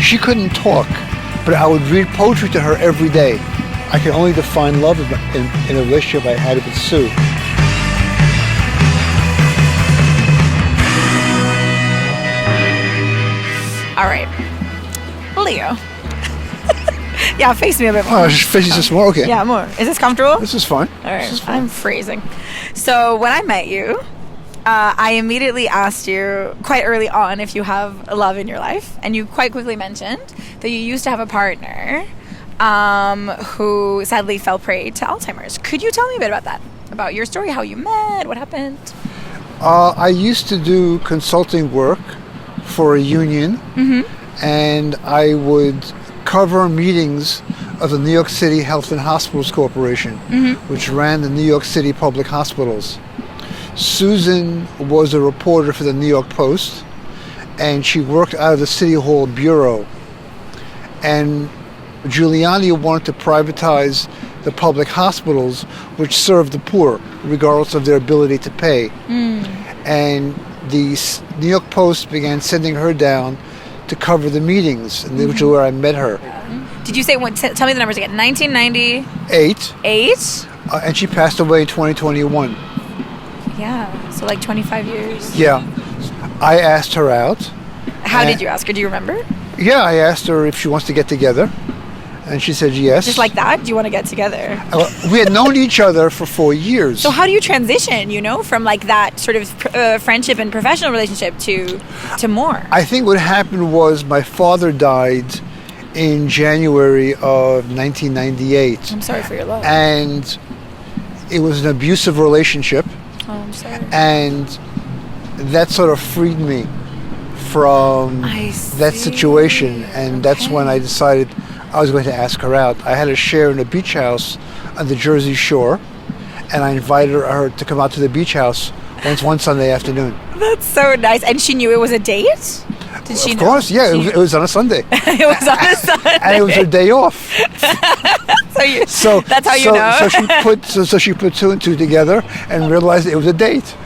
She couldn't talk, but I would read poetry to her every day. I could only define love in a relationship I had with Sue. All right, Leo. Yeah, face me a bit more. Oh, face you this more? Okay. Yeah, more. Is this comfortable? This is fine. All right, I'm freezing. So when I met you, I immediately asked you quite early on if you have love in your life, and you quite quickly mentioned that you used to have a partner who sadly fell prey to Alzheimer's. Could you tell me a bit about that? About your story, how you met, what happened? I used to do consulting work for a union, and I would cover meetings of the New York City Health and Hospitals Corporation, which ran the New York City public hospitals. Susan was a reporter for the New York Post, and she worked out of the City Hall Bureau. And Giuliani wanted to privatize the public hospitals, which served the poor, regardless of their ability to pay. And the New York Post began sending her down to cover the meetings, and which is where I met her. Did you say, tell me the numbers again, 1998? Eight. And she passed away in 2021. Yeah, so like 25 years. Yeah. I asked her out. How did you ask her? Do you remember? Yeah, I asked her if she wants to get together, and she said yes. Just like that? Do you want to get together? We had known each other for 4 years. So how do you transition, from like that sort of friendship and professional relationship to more? I think what happened was my father died in January of 1998. I'm sorry for your loss. And it was an abusive relationship. Oh, I'm sorry. And that sort of freed me from that situation. And that's when I decided I was going to ask her out. I had a share in a beach house on the Jersey Shore, and I invited her to come out to the beach house one Sunday afternoon. That's so nice. And she knew it was a date? Did she know? Of course, yeah. It was on a Sunday. It was on a Sunday. And it was her day off. So that's how you know? So she put two and two together and realized it was a date.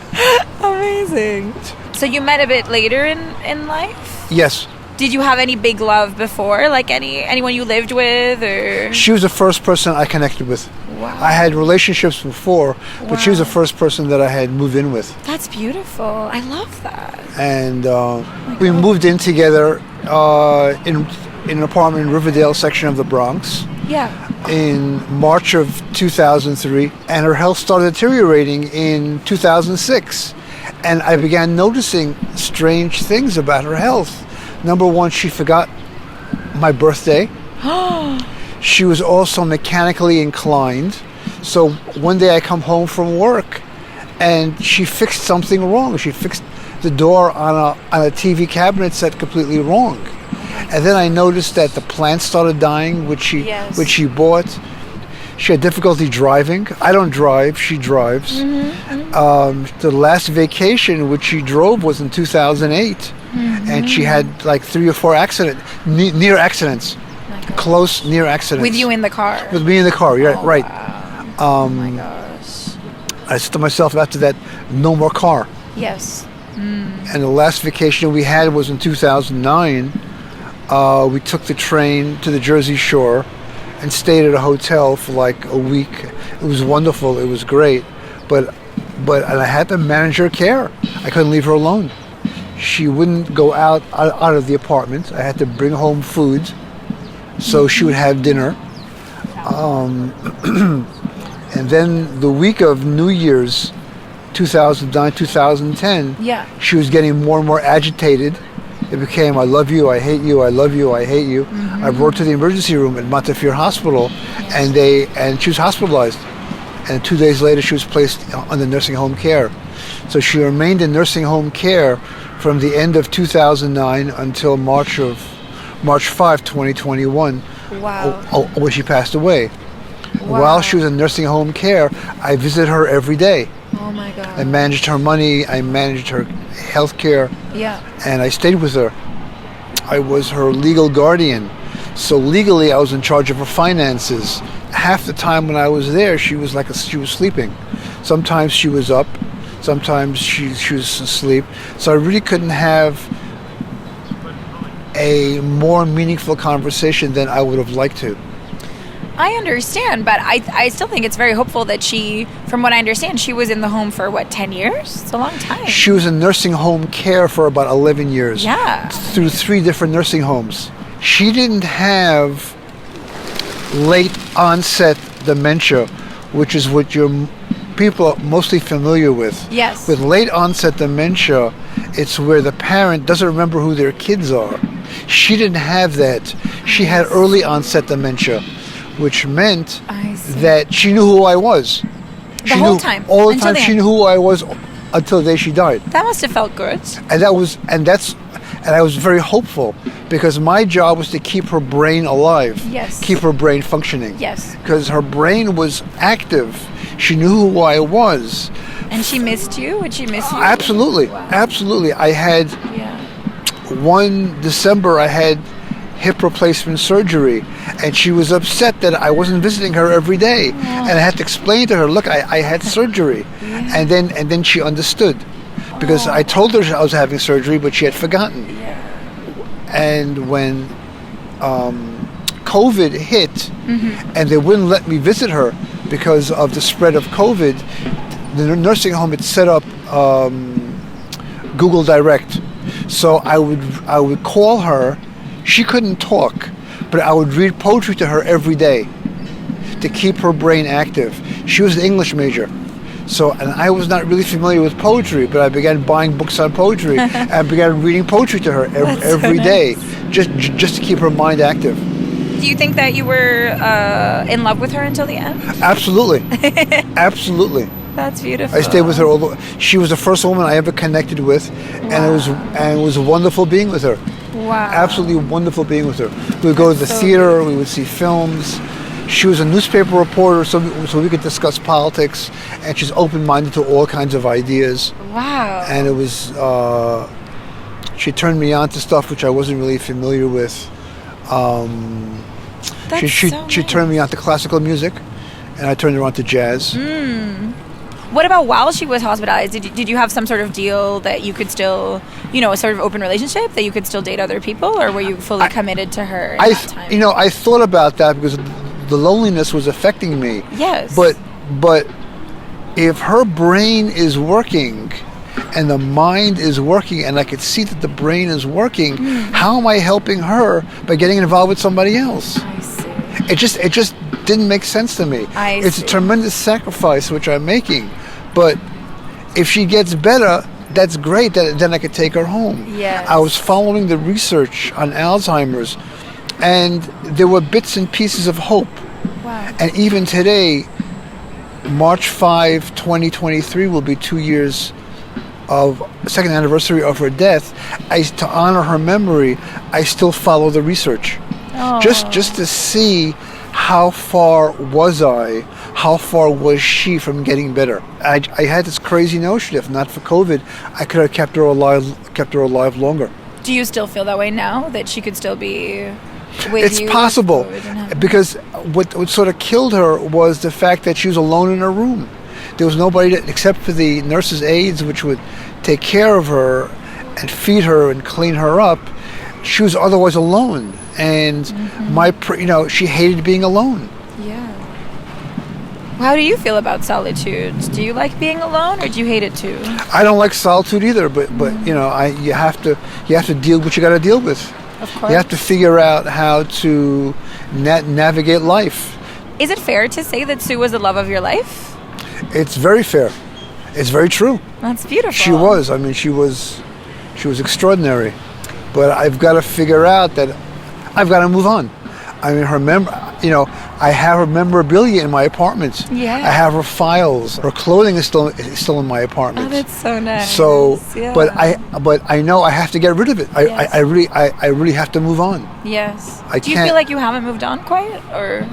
Amazing. So you met a bit later in life? Yes. Did you have any big love before? Like anyone you lived with? Or? She was the first person I connected with. Wow. I had relationships before, but she was the first person that I had moved in with. That's beautiful. I love that. And we moved in together in an apartment in Riverdale section of the Bronx. Yeah. In March of 2003, and her health started deteriorating in 2006. And I began noticing strange things about her health. Number one, she forgot my birthday. She was also mechanically inclined. So one day I come home from work and she fixed something wrong. She fixed the door on a TV cabinet set completely wrong. And then I noticed that the plants started dying, which she bought. She had difficulty driving. I don't drive, she drives. The last vacation which she drove was in 2008. And she had like 3 or 4 near accidents. Close near accidents. With you in the car? With me in the car, yeah, right. Wow. Oh my gosh. I said to myself after that, no more car. Yes. And the last vacation we had was in 2009. We took the train to the Jersey Shore and stayed at a hotel for like a week. It was wonderful. It was great. But I had to manage her care. I couldn't leave her alone. She wouldn't go out of the apartment. I had to bring home food so she would have dinner. And then the week of New Year's 2009, 2010, she was getting more and more agitated. It became, I love you, I hate you, I love you, I hate you. I brought her to the emergency room at Montefiore Hospital, and she was hospitalized. And 2 days later, she was placed under nursing home care. So she remained in nursing home care from the end of 2009 until March 5, 2021, when she passed away. Wow. While she was in nursing home care, I visited her every day. Oh my God. I managed her money, I managed her health care, and I stayed with her. I was her legal guardian. So legally, I was in charge of her finances. Half the time when I was there, she was sleeping. Sometimes she was up, sometimes she was asleep. So I really couldn't have a more meaningful conversation than I would have liked to. I understand, but I still think it's very hopeful that she, from what I understand, she was in the home for, 10 years? It's a long time. She was in nursing home care for about 11 years. Yeah. Through 3 different nursing homes. She didn't have late onset dementia, which is what people are mostly familiar with. Yes. With late onset dementia, it's where the parent doesn't remember who their kids are. She didn't have that. She had early onset dementia, which meant that she knew who I was. The whole time. All the time she knew who I was until the day she died. That must have felt good. And I was very hopeful because my job was to keep her brain alive. Yes. Keep her brain functioning. Yes. Because her brain was active. She knew who I was. And she missed you? Would she miss you? Absolutely. Wow. Absolutely. I had one December I had hip replacement surgery, and she was upset that I wasn't visiting her every day. And I had to explain to her, look, I had surgery. And then she understood. Because I told her I was having surgery, but she had forgotten. And when COVID hit, and they wouldn't let me visit her because of the spread of COVID, the nursing home had set up Google Direct. So I would call her. She couldn't talk, but I would read poetry to her every day to keep her brain active. She was an English major. And I was not really familiar with poetry, but I began buying books on poetry and began reading poetry to her every day, just to keep her mind active. Do you think that you were in love with her until the end? Absolutely. Absolutely. That's beautiful. I stayed with her. She was the first woman I ever connected with, and it was wonderful being with her. Wow. Absolutely wonderful being with her. We would go to the theater, we would see films. She was a newspaper reporter, so we could discuss politics, and she's open-minded to all kinds of ideas. Wow. And it was, she turned me on to stuff which I wasn't really familiar with. She turned me on to classical music, and I turned her on to jazz. What about while she was hospitalized? Did you have some sort of deal that you could still, a sort of open relationship that you could still date other people, or were you fully committed to her at that time? I thought about that because the loneliness was affecting me. Yes. But if her brain is working and the mind is working and I could see that the brain is working, how am I helping her by getting involved with somebody else? I see. It just didn't make sense to me. It's a tremendous sacrifice which I'm making. But if she gets better, that's great. Then I could take her home. Yes. I was following the research on Alzheimer's, and there were bits and pieces of hope. Wow. And even today, March 5, 2023 will be 2 years of second anniversary of her death. To honor her memory, I still follow the research. Just to see how far was I, how far was she from getting better. I had this crazy notion, if not for COVID, I could have kept her alive longer. Do you still feel that way now, that she could still be with you? It's possible, because what sort of killed her was the fact that she was alone in her room. There was nobody except for the nurses' aides, which would take care of her and feed her and clean her up. She was otherwise alone, and she hated being alone. Yeah. How do you feel about solitude? Do you like being alone, or do you hate it too? I don't like solitude either, but you have to deal with what you got to deal with. Of course. You have to figure out how to navigate life. Is it fair to say that Sue was the love of your life? It's very fair. It's very true. That's beautiful. She was. I mean, she was extraordinary. But I've got to figure out that I've got to move on. I mean, I have her memorabilia in my apartment. Yeah. I have her files. Her clothing is still in my apartment. Oh, that's so nice. So, yeah. but I know I have to get rid of it. Yes. I really have to move on. Yes. Do you feel like you haven't moved on quite, or?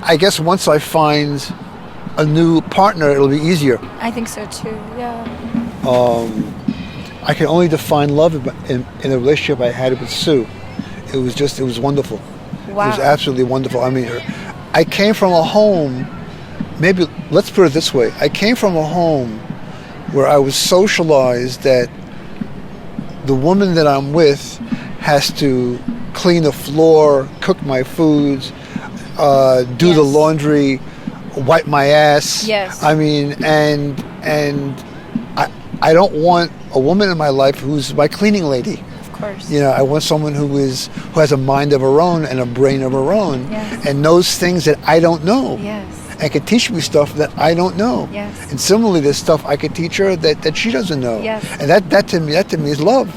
I guess once I find a new partner, it'll be easier. I think so too. Yeah. I can only define love in the relationship I had with Sue. It was wonderful. Wow. It was absolutely wonderful. I mean, I came from a home, maybe, let's put it this way. I came from a home where I was socialized that the woman that I'm with has to clean the floor, cook my foods, do the laundry, wipe my ass. Yes. I mean, and I don't want a woman in my life who's my cleaning lady. Of course. You know, I want someone who has a mind of her own and a brain of her own, Yes. and knows things that I don't know. Yes. And can teach me stuff that I don't know. Yes. And similarly, there's stuff I could teach her that she doesn't know. Yes. And that to me is love.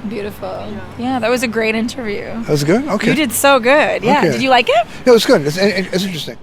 Beautiful. Yeah, that was a great interview. That was good? Okay. You did so good. Yeah. Okay. Did you like it? Yeah, it was good. It's interesting.